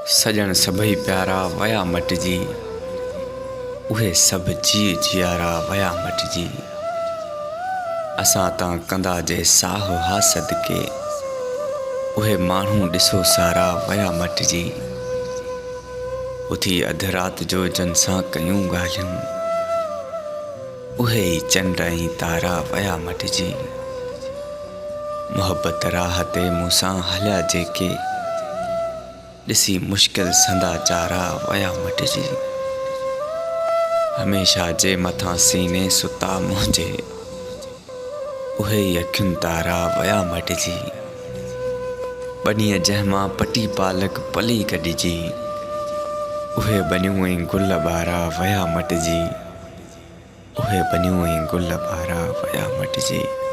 सजण सभई प्यारा वया मटिजी, उहे सब जी जियारा वया मटिजी। असां तां कंदा जे साह हासद के, उहे माण्हू ॾिसो सारा वया मटिजी। उथी अध रात जो जन सां कयूं ॻाल्हियूं, उहे ई चंड ऐं तारा वया मटिजी। मोहब्बत राह ते मूंसां हलिया जेके, ॾिसी मुश्किल संदा चारा वया मटिजी। हमेशा जे मथां सीने सुता मुंहिंजे, उहे ई अखियुनि तारा वया मटिजी। बनीअ जंहिंमां पटी पालक पली कढिजी, उहे बनियूं ऐं गुल ॿारा वया मटिजी। उहे बनियूं ऐं गुल ॿारा वया मटिजी।